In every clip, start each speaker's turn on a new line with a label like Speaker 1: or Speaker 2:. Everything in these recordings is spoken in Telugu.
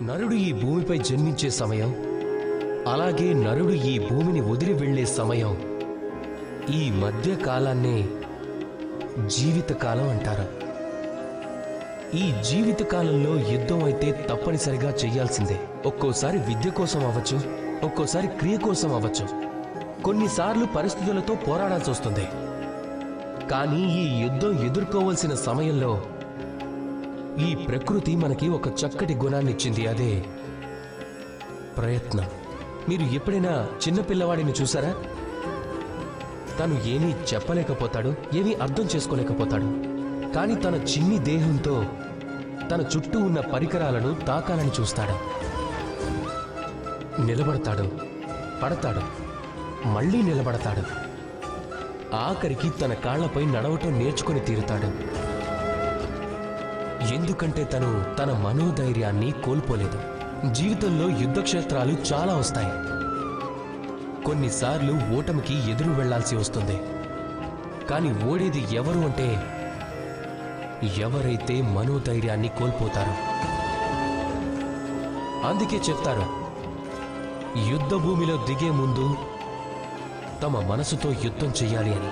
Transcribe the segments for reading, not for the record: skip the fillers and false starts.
Speaker 1: నరుడు ఈ భూమిపై జన్మించే సమయం, అలాగే నరుడు ఈ భూమిని వదిలి వెళ్లే సమయం, ఈ మధ్య కాలాన్నే జీవితకాలం అంటారు. ఈ జీవితకాలంలో యుద్ధం అయితే తప్పనిసరిగా చెయ్యాల్సిందే. ఒక్కోసారి విద్య కోసం అవ్వచ్చు, ఒక్కోసారి క్రియ కోసం అవ్వచ్చు, కొన్నిసార్లు పరిస్థితులతో పోరాడాల్సి వస్తుంది. కానీ ఈ యుద్ధం ఎదుర్కోవలసిన సమయంలో ఈ ప్రకృతి మనకి ఒక చక్కటి గుణాన్నిచ్చింది, అదే ప్రయత్నం. మీరు ఎప్పుడైనా చిన్నపిల్లవాడిని చూసారా? తను ఏమీ చెప్పలేకపోతాడు, ఏమీ అర్థం చేసుకోలేకపోతాడు. కానీ తన చిన్ని దేహంతో తన చుట్టూ ఉన్న పరికరాలను తాకాలని చూస్తాడు. నిలబడతాడు, పడతాడు, మళ్ళీ నిలబడతాడు. ఆఖరికి తన కాళ్లపై నడవటం నేర్చుకుని తీరుతాడు. ఎందుకంటే తను తన మనోధైర్యాన్ని కోల్పోలేదు. జీవితంలో యుద్ధక్షేత్రాలు చాలా వస్తాయి. కొన్నిసార్లు ఓటమికి ఎదురు వెళ్లాల్సి వస్తుంది. కానీ ఓడేది ఎవరు అంటే ఎవరైతే మనోధైర్యాన్ని కోల్పోతారో. అందుకే చెప్తారు, యుద్ధ భూమిలో దిగే ముందు తమ మనసుతో యుద్ధం చెయ్యాలి అని.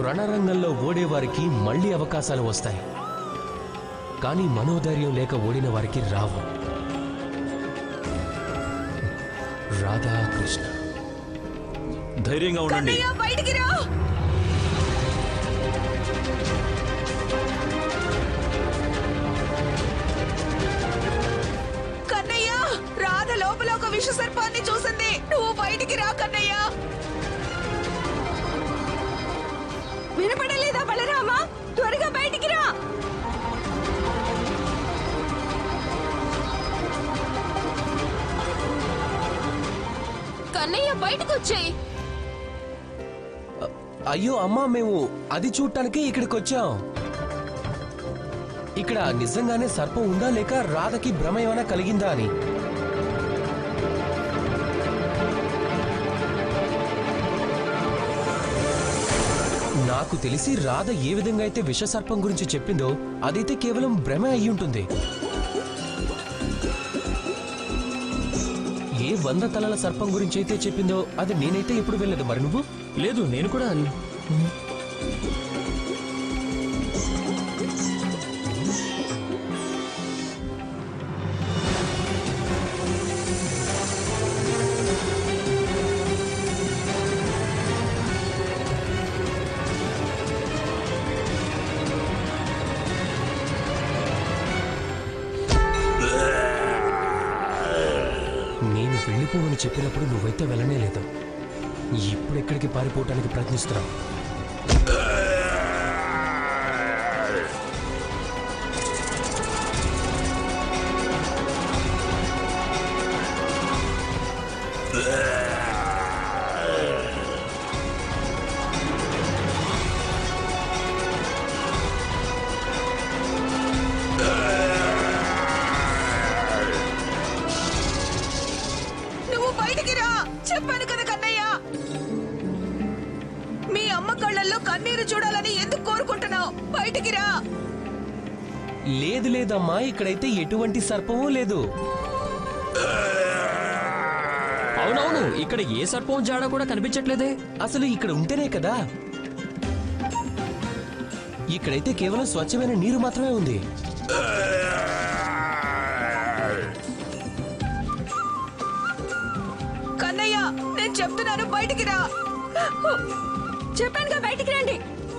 Speaker 1: రణరంగంలో ఓడేవారికి మళ్లీ అవకాశాలు వస్తాయి, కానీ మనోధైర్యం లేక ఓడిన వారికి రావు. రాధాకృష్ణ.
Speaker 2: ధైర్యంగా ఉండండి.
Speaker 3: బయటికి రా. కన్నయ్య, రాధ లోపల ఒక విష సర్పాన్ని చూసింది. నువ్వు బయటికి రా కన్నయ్య. వినపడలేదా బలరామ? త్వరగా బయటికి రా. కన్నయ్య, బయటకు వచ్చేయి.
Speaker 1: అయ్యో అమ్మా, మేము అది చూడటానికే ఇక్కడికి వచ్చాం. ఇక్కడ నిజంగానే సర్పం ఉందా లేక రాధకి భ్రమ ఏమైనా కలిగిందా అని. నాకు తెలిసి రాధ ఏ విధంగా అయితే విష సర్పం గురించి చెప్పిందో అదైతే కేవలం భ్రమ అయి ఉంటుంది. ఏ 100 తలల సర్పం గురించి అయితే చెప్పిందో అది నేనైతే ఎప్పుడు వెళ్ళలేదు. మరి నువ్వు?
Speaker 2: లేదు, నేను కూడా
Speaker 1: నేను వెళ్ళిపోమని చెప్పినప్పుడు నువ్వైతే వెళ్ళనే లేదు. ఇప్పుడు ఎక్కడికి పారిపోవటానికి ప్రయత్నిస్తున్నావు?
Speaker 3: నువ్వు బయటికి రా. చెప్పాను కదా కన్నయ్య. మీ అమ్మ కళ్ళల్లో కన్నీరు చూడాలని ఎందుకు కోరుకుంటున్నావు? బయటికి రా.
Speaker 1: లేదు లేదమ్మా, ఇక్కడైతే ఎటువంటి సర్పమూ లేదు.
Speaker 2: అవునవును, ఇక్కడ ఏ సర్పం జాడ కూడా కనిపించట్లేదే.
Speaker 1: అసలు ఇక్కడ ఉంటేనే కదా. ఇక్కడైతే కేవలం స్వచ్ఛమైన నీరు మాత్రమే ఉంది.
Speaker 3: కన్నయ్య, నేను చెప్తున్నాను, బయటికి రా. చెప్పానుగా, బయటికి రండి.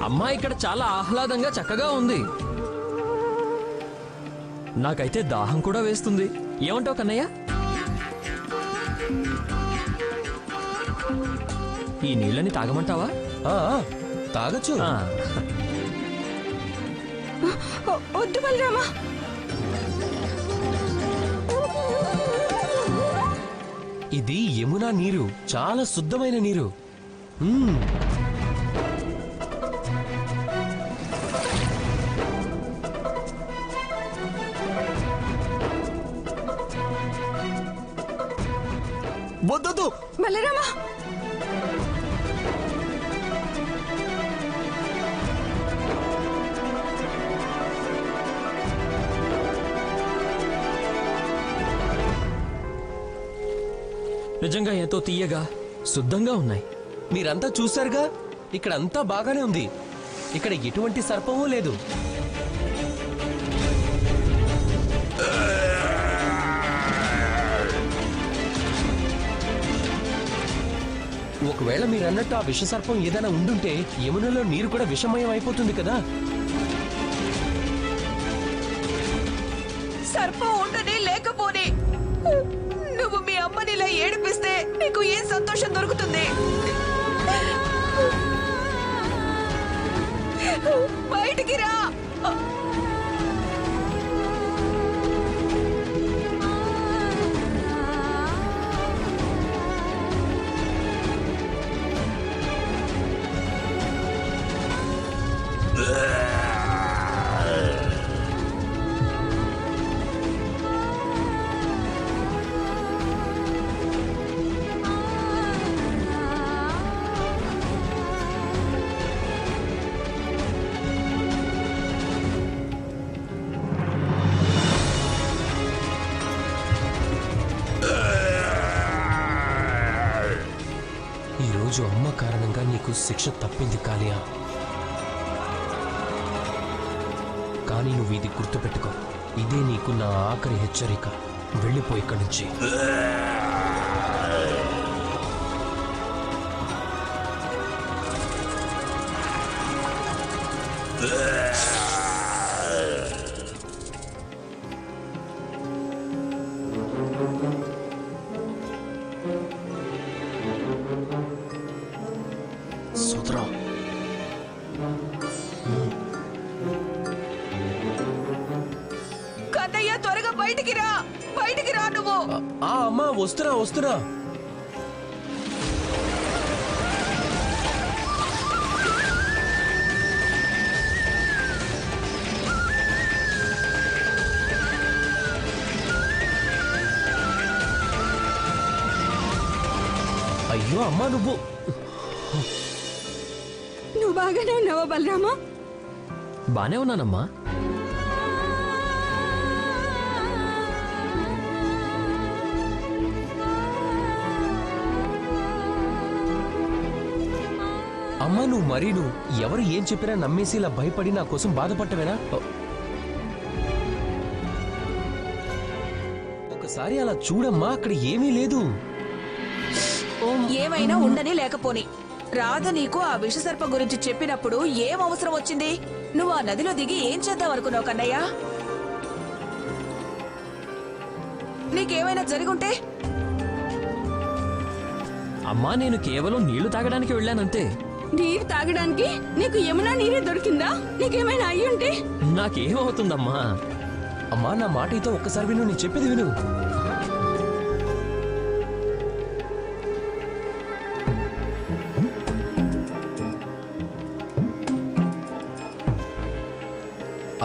Speaker 2: అమ్మా, ఇక్కడ చాలా ఆహ్లాదంగా చక్కగా ఉంది. నాకైతే దాహం కూడా వేస్తుంది. ఏమంటావు కన్నయ్య? ఈ నీళ్ళని తాగమంటావా?
Speaker 1: ఆ, తాగొచ్చు.
Speaker 3: వద్దు బలరామా.
Speaker 1: ఇది యమునా నీరు, చాలా శుద్ధమైన నీరు. వద్దొద్దు
Speaker 3: బలరామా.
Speaker 2: నిజంగా ఎంతో తీయగా శుద్ధంగా ఉన్నాయి.
Speaker 1: మీరంతా చూశారుగా, ఇక్కడ అంతా బాగానే ఉంది. ఇక్కడ ఎటువంటి సర్పమూ లేదు. ఒకవేళ మీరన్నట్టు ఆ విషసర్పం ఏదైనా ఉండుంటే యమునలో నీరు కూడా విషమయం అయిపోతుంది కదా.
Speaker 3: సర్పం ఉండని లేకపోని నువ్వు మీ అమ్మని ఇలా ఏడిపిస్తే నీకు ఏం సంతోషం దొరుకుతుంది? బయటికి రా.
Speaker 1: ఈరోజు అమ్మ కారణంగా నీకు శిక్ష తప్పింది కాలియా. కానీ నువ్వు ఇది గుర్తుపెట్టుకో, ఇదే నీకు నా ఆఖరి హెచ్చరిక. వెళ్ళిపో ఇక్కడి నుంచి. సుధరా,
Speaker 3: కన్నయ్య త్వరగా బయటికి రా. బయటికి రా నువ్వు.
Speaker 1: అమ్మా వస్తున్నా వస్తున్నా. అయ్యో అమ్మా, నువ్వు
Speaker 4: బాగానే ఉన్నావా బలరామా?
Speaker 2: బానే ఉన్నానమ్మా.
Speaker 1: అమ్మా నువ్వు ఎవరు ఏం చెప్పినా నమ్మేసి ఇలా భయపడి నా కోసం బాధపట్టవేనా? ఒకసారి అలా చూడమ్మా, అక్కడ ఏమీ లేదు.
Speaker 3: ఏమైనా ఉండని లేకపోని రాధ నీకు ఆ విషసర్పం గురించి చెప్పినప్పుడు ఏం అవసరం వచ్చింది? నువ్వు ఆ నదిలో దిగి ఏం చేద్దాం అనుకున్నావు కన్నయ్య? నీకేమైనా జరుగుంటే?
Speaker 2: అమ్మా నేను కేవలం నీళ్లు తాగడానికి వెళ్ళానంతే.
Speaker 4: నీరు తాగడానికి నీకు యమునా నీరే దొరికిందా? నీకేమైనా అయ్యుంటే?
Speaker 2: నాకేమవుతుందమ్మా?
Speaker 1: అమ్మా నా మాట అయితే ఒక్కసారి విను, నేను చెప్పేది విను.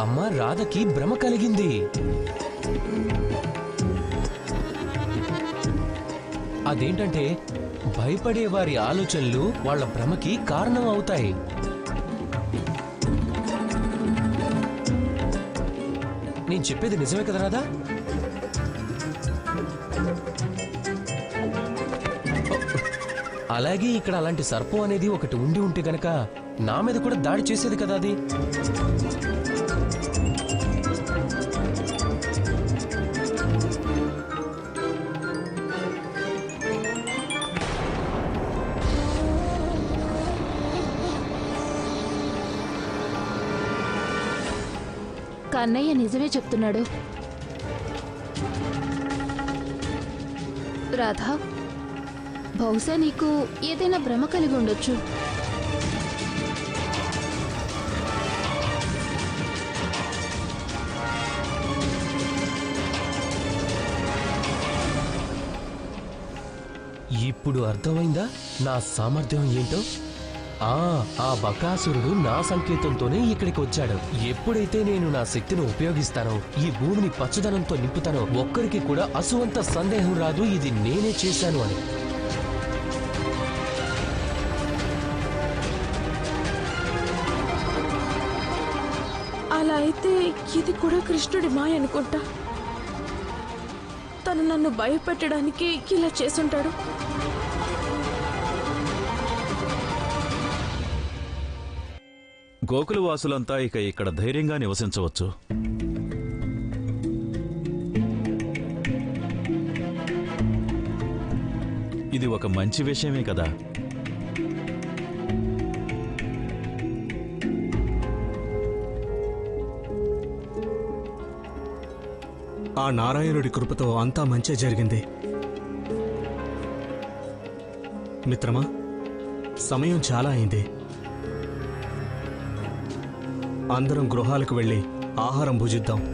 Speaker 1: అమ్మ రాధకి భ్రమ కలిగింది. అదేంటంటే భయపడే వారి ఆలోచనలు వాళ్ళ భ్రమకి కారణం అవుతాయి. నేను చెప్పేది నిజమే కదా రాధా? అలాగే ఇక్కడ అలాంటి సర్పం అనేది ఒకటి ఉండి ఉంటే గనక నా మీద కూడా దాడి చేసేది కదా అది.
Speaker 5: కన్నయ్య నిజమే చెప్తున్నాడు. రాధా, బహుశా నీకు ఏదైనా భ్రమ కలిగి ఉండొచ్చు.
Speaker 1: ఇప్పుడు అర్థమైందా నా సామర్థ్యం ఏంటో? ఆ బకాసురుడు నా సంకేతంతోనే ఇక్కడికి వచ్చాడు. ఎప్పుడైతే నేను నా శక్తిని ఉపయోగిస్తానో, ఈ భూమిని పచ్చదనంతో నింపుతానో, ఒక్కరికి కూడా అసువంత సందేహం రాదు ఇది నేనే చేశాను అని.
Speaker 4: అలా అయితే ఇది కూడా కృష్ణుడి మాయ అనుకుంటా. తను నన్ను భయపెట్టడానికి ఇలా చేసుంటాడు.
Speaker 6: గోకుల వాసులంతా ఇక ఇక్కడ ధైర్యంగా నివసించవచ్చు. ఇది ఒక మంచి విషయమే కదా.
Speaker 7: ఆ నారాయణుడి కృపతో అంతా మంచే జరిగింది. మిత్రమా, సమయం చాలా అయింది. అందరం గృహాలకు వెళ్ళి ఆహారం భుజిద్దాం.